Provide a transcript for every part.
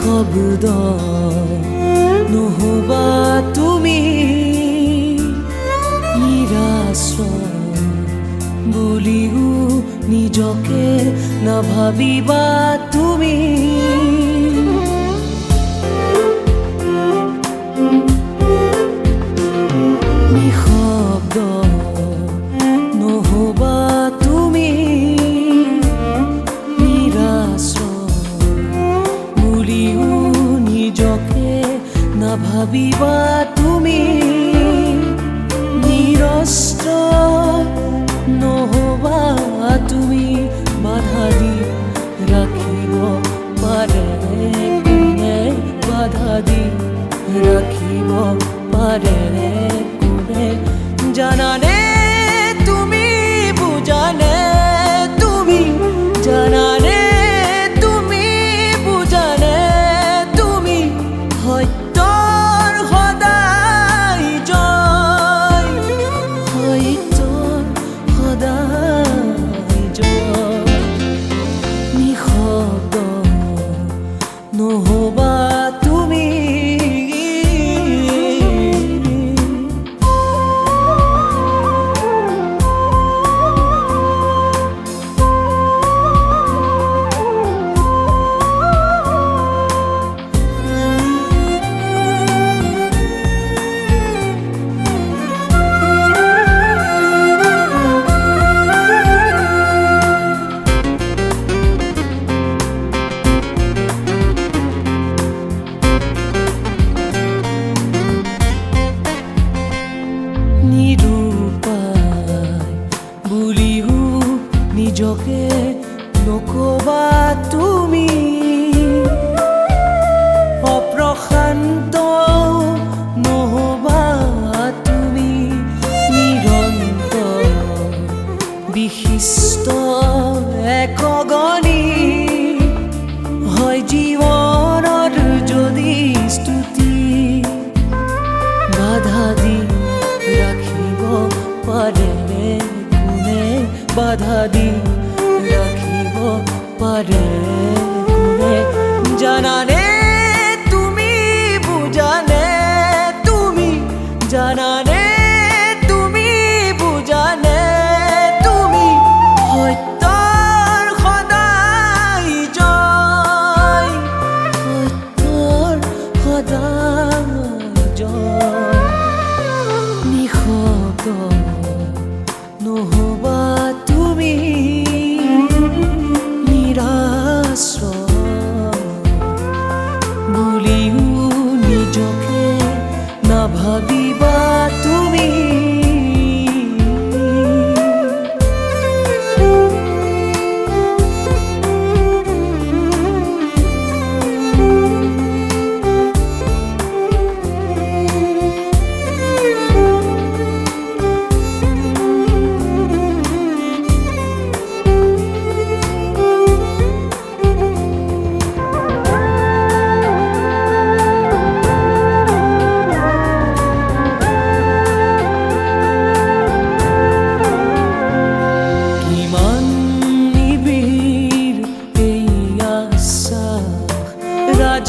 নিশব্দ নহবা তুমি নিৰাশ্ৰয় বুলিও নিজকে নাভাবিবা তুমি নিশব্দ নহবা তুমি নিৰাশ্ৰয় বুলিও নিজকে নাভাবিবা তুমি নিৰস্ত্ৰ নহবা তুমি বাধা দি ৰাখিব পাৰে কোনে বাধা দি ৰাখিব পাৰে কোনে জানানে তুমি বুজানে তুমি জানানে তুমি বুজানে তুমি সত্যৰ সদায় জয় সত্যৰ সদায় জয় নিশব্দ নহবা তুমি নিজকে নকবা তুমি অপ্ৰশান্ত নহবা তুমি নিৰন্তৰ বিশিষ্ট এক অগণি হয় জীৱনৰ যদি স্তুতি বাধা দি ৰাখিব পাৰে কোনে বাধা দি ৰাখিব পাৰে কোনে জানানে তুমি বুজানে তুমি জানানে তুমি বুজানে তুমি সত্যৰ সদায় জয় সত্যৰ সদায় জয় নিশব্দ নহবা তুমি নিৰাশ্ৰয় বুলিও নিজকে নাভাবিবা তুমি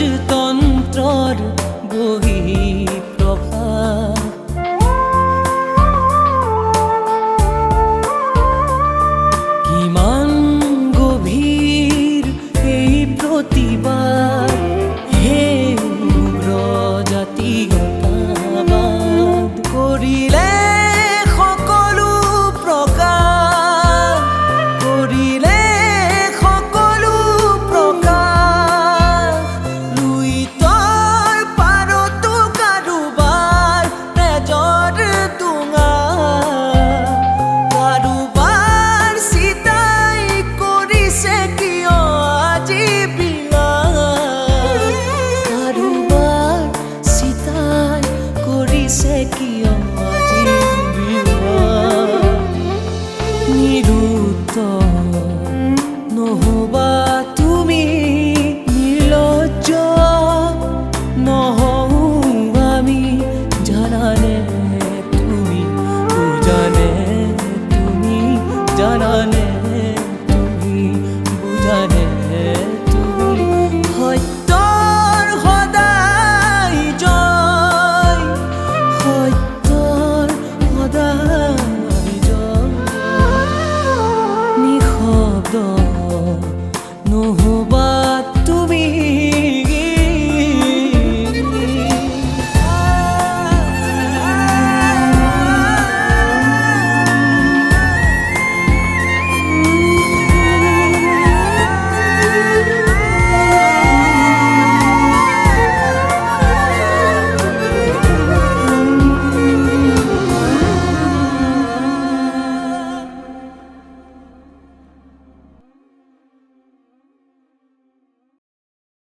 ৰাজতন্ত্ৰৰ বহিঃপ্ৰভাৱ কিমান গভীৰ এই প্ৰতিবাদ